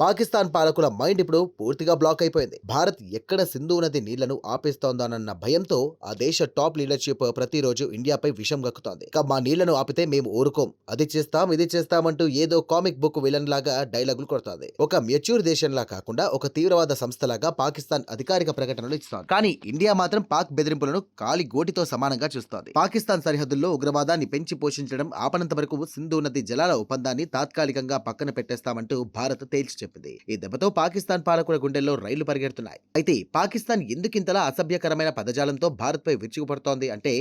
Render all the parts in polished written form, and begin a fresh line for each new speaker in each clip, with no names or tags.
పాకిస్తాన్ పాలకుల మైండ్ ఇప్పుడు పూర్తిగా బ్లాక్ అయిపోయింది. భారత్ ఎక్కడ సింధు నది నీళ్లను ఆపేస్తోందోనన్న భయంతో ఆ దేశ టాప్ లీడర్షిప్ ప్రతిరోజు ఇండియాపై విషం గక్కుతోంది. ఇక మా నీళ్లను ఆపితే మేము ఊరుకోం, అది చేస్తాం ఇది చేస్తామంటూ ఏదో కామిక్ బుక్ విలన్ లాగా డైలాగులు కొడుతోంది. ఒక మెచ్యూర్ దేశంలా కాకుండా ఒక తీవ్రవాద సంస్థలాగా పాకిస్తాన్ అధికారిక ప్రకటనలు ఇస్తోంది. కానీ ఇండియా మాత్రం పాక్ బెదిరింపులను కాలి గోటితో సమానంగా చూస్తోంది. పాకిస్తాన్ సరిహద్దుల్లో ఉగ్రవాదాన్ని పెంచి పోషించడం ఆపనంత వరకు సింధు నది జలాల ఒప్పందాన్ని తాత్కాలికంగా పక్కన పెట్టేస్తామంటూ భారత్ తేల్చి చెప్పింది. ఈ దెబ్బతో పాకిస్తాన్ పాలకుల గుండెల్లో రైళ్లు పరిగెడుతున్నాయి. అయితే పాకిస్తాన్ ఎందుకింతలా అసభ్యకరమైన పదజాలంతో భారత్ పై విరుచుకుపడుతోంది అంటే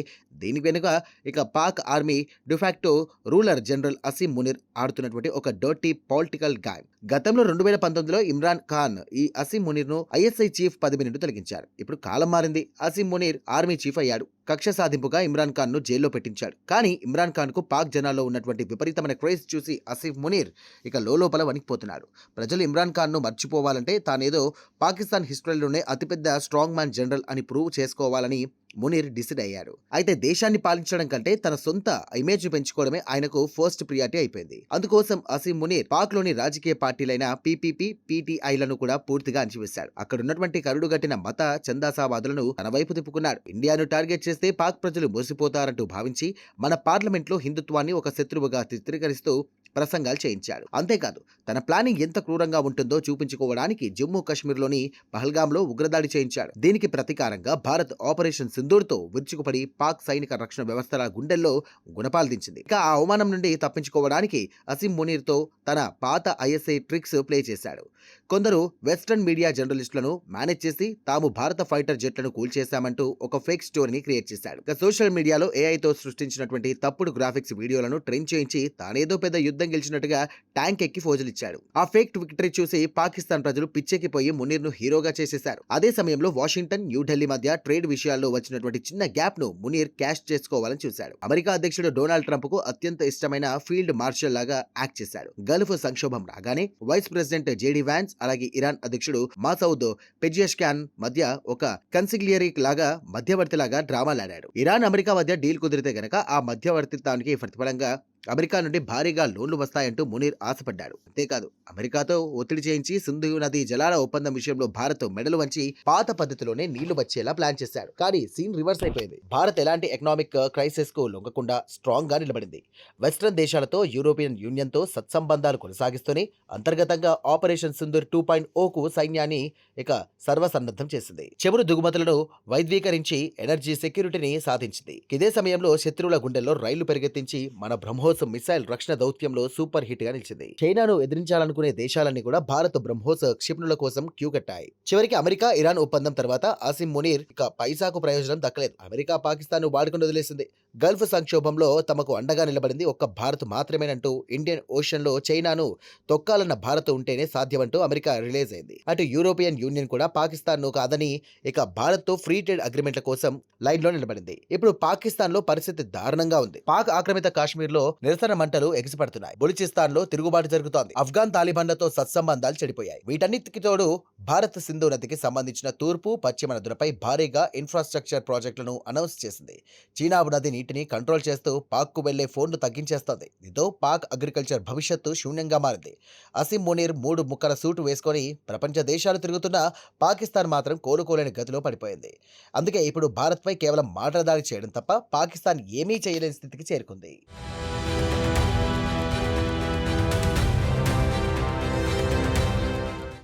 దీని వెనుక ఇక Pak army de facto ruler general Asim Munir ఆడుతున్నటువంటి ఒక డర్టీ పొలిటికల్ గేమ్. గతంలో 2019లో ఇమ్రాన్ ఖాన్ ఈ అసీం మునీర్ ను ఐఎస్ఐ చీఫ్ పదవి నుండి తొలగించారు. ఇప్పుడు కాలం మారింది. అసీం మునీర్ ఆర్మీ చీఫ్ అయ్యాడు. కక్ష సాధింపుగా ఇమ్రాన్ ఖాన్ ను జైల్లో పెట్టించాడు. కానీ ఇమ్రాన్ ఖాన్ కు పాక్ జనాల్లో ఉన్నటువంటి విపరీతమైన క్రేజ్ చూసి అసీఫ్ మునీర్ ఇక లోపల వణికిపోతున్నాడు. ప్రజలు ఇమ్రాన్ ఖాన్ ను మర్చిపోవాలంటే తానేదో పాకిస్తాన్ హిస్టరీలోనే అతిపెద్ద స్ట్రాంగ్ మ్యాన్ జనరల్ అని ప్రూవ్ చేసుకోవాలని మునీర్ డిసైడ్ అయ్యాడు. అయితే దేశాన్ని పాలించడం కంటే తన సొంత ఇమేజ్ పెంచుకోవడమే ఆయనకు ఫస్ట్ ప్రియారిటీ అయిపోయింది. అందుకోసం అసీం మునీర్ పాక్ లోని రాజకీయ పార్టీలైన పీపీపీ, పీటీఐలను కూడా పూర్తిగా అణచివేశాడు. అక్కడ ఉన్నటువంటి కరుడుగట్టిన మత చందాసావాదులను తన వైపు తిప్పుకున్నాడు. ఇండియాను టార్గెట్ చేస్తే పాక్ ప్రజలు మోసిపోతారంటూ భావించి మన పార్లమెంట్ లో హిందుత్వాన్ని ఒక శత్రువుగా చిత్రీకరిస్తూ ప్రసంగాలు చేయించాడు. అంతేకాదు తన ప్లానింగ్ ఎంత క్రూరంగా ఉంటుందో చూపించుకోవడానికి జమ్మూ కాశ్మీర్లోని పహల్గాంలో ఉగ్రదాడి చేయించాడు. దీనికి ప్రతీకారంగా భారత్ ఆపరేషన్ సింధూర్తో విరుచుకుపడి పాక్ సైనిక రక్షణ వ్యవస్థల గుండెల్లో గుణపాలు దించింది. ఇక ఆ అవమానం నుండి తప్పించుకోవడానికి అసీం మునీర్తో తన పాత ఐఎస్ఐ ట్రిక్స్ ప్లే చేశాడు. కొందరు వెస్టర్న్ మీడియా జర్నలిస్టులను మేనేజ్ చేసి తాము భారత ఫైటర్ జెట్లను కూల్చేశామంటూ ఒక ఫేక్ స్టోరీని క్రియేట్ చేశాడు. ఇక సోషల్ మీడియాలో ఏఐతో సృష్టించినటువంటి తప్పుడు గ్రాఫిక్స్ వీడియోలను ట్రెండ్ చేయించి తానేదో పెద్ద యుద్ధం గెలిచినట్టుగా ట్యాంక్ ఎక్కి ఫోజులిచ్చాడు. ఆ ఫేక్ విక్టరీ చూసి పాకిస్తాన్ ప్రజలు పిచ్చెక్కిపోయి మునీర్ ను హీరోగా చేసేశారు. అదే సమయంలో వాషింగ్టన్, న్యూఢిల్లీ మధ్య ట్రేడ్ విషయాల్లో వచ్చినటువంటి చిన్న గ్యాప్ ను మునీర్ క్యాష్ చేసుకోవాలని చూశాడు. అమెరికా అధ్యక్షుడు డొనాల్డ్ ట్రంప్ కు అత్యంత ఇష్టమైన ఫీల్డ్ మార్షల్ లాగా యాక్ట్ చేశాడు. గల్ఫ్ సంక్షోభం రాగానే వైస్ ప్రెసిడెంట్ జేడీ వ్యాన్స్ అలాగే ఇరాన్ అధ్యక్షుడు మసౌద్ పెజియష్కియాన్ మధ్య ఒక కన్సిగ్లియరీ లాగా మధ్యవర్తి లాగా డ్రామాలాడాడు. ఇరాన్ అమెరికా మధ్య డీల్ కుదిరితే గనక ఆ మధ్యవర్తిత్వానికి ప్రతిఫలంగా అమెరికా నుండి భారీగా లోన్లు వస్తాయంటూ మునీర్ ఆశపడ్డాడు. అంతేకాదు అమెరికాతో ఒత్తిడి చేయించి సింధు నది జలాల ఒప్పందం విషయంలో భారత్ మెడలు వంచి పాత పద్ధతిలోనే నీళ్లు వచ్చేలా ప్లాన్ చేశాడు. కానీ సీన్ రివర్స్ అయిపోయింది. భారత్ ఎలాంటి ఎకనామిక్ క్రైసిస్ కు లొంగకుండా స్ట్రాంగ్ గా నిలబడింది. వెస్ట్రన్ దేశాలతో యూరోపియన్ యూనియన్ తో సత్సంబంధాలు కొనసాగిస్తూనే అంతర్గతంగా ఆపరేషన్ సింధూర్ 2.0కు సైన్యాన్ని ఇక సర్వసన్నద్ధం చేసింది. చెమురు దిగుమతులను వైద్వీకరించి ఎనర్జీ సెక్యూరిటీని సాధించింది. ఇదే సమయంలో శత్రువుల గుండెల్లో రైళ్లు పరిగెత్తించి మన బ్రహ్మోస్ మిసైల్ రక్షణ దౌత్యంలో సూపర్ హిట్ గా నిలిచింది. చైనాను ఎదిరించాలనుకునే దేశాలన్నీ కూడా భారత్ బ్రహ్మోస్ క్షిపణుల కోసం క్యూ కట్టాయి. చివరికి అమెరికా ఇరాన్ ఒప్పందం తర్వాత అసీం మునీర్ ఇక పైసాకు ప్రయోజనం దక్కలేదు. అమెరికా పాకిస్తాన్ ను వాడుకుని వదిలేసింది. గల్ఫ్ సంక్షోభంలో తమకు అండగా నిలబడింది ఒక్క భారత్ మాత్రమేనంటూ ఇండియన్ ఓషన్ లో చైనాను తొక్కాలన్న భారత్ ఉంటేనే సాధ్యమంటూ అమెరికా రిలీజ్ అయింది. అటు యూరోపియన్ యూనియన్ కూడా పాకిస్తాన్ ను కాదని ఇక భారత్ తో ఫ్రీ ట్రేడ్ అగ్రిమెంట్ల కోసం లైన్ లో నిలబడింది. ఇప్పుడు పాకిస్తాన్ లో పరిస్థితి దారుణంగా ఉంది. పాక్ ఆక్రమిత కాశ్మీర్ లో నిరసన మంటలు ఎగిసిపడుతున్నాయి. బలూచిస్తాన్ లో తిరుగుబాటు జరుగుతోంది. ఆఫ్ఘాన్ తాలిబాన్లతో సత్సంబంధాలు చెడిపోయాయి. వీటన్నిటికి తోడు భారత్ సింధు నదికి సంబంధించిన తూర్పు, పశ్చిమ నదులపై భారీగా ఇన్ఫ్రాస్ట్రక్చర్ ప్రాజెక్టులను అనౌన్స్ చేసింది. చీనాబ్ నది నీటిని కంట్రోల్ చేస్తూ పాక్ కు వెళ్లే ఫోన్ను తగ్గించేస్తోంది. దీంతో పాక్ అగ్రికల్చర్ భవిష్యత్తు శూన్యంగా మారింది. అసీం మునీర్ 3 ముక్కల సూటు వేసుకొని ప్రపంచ దేశాలు తిరుగుతున్నా పాకిస్తాన్ మాత్రం కోలుకోలేని గతిలో పడిపోయింది. అందుకే ఇప్పుడు భారత్ పై కేవలం మాటదాడి చేయడం తప్ప పాకిస్తాన్ ఏమీ చేయలేని స్థితికి చేరుకుంది.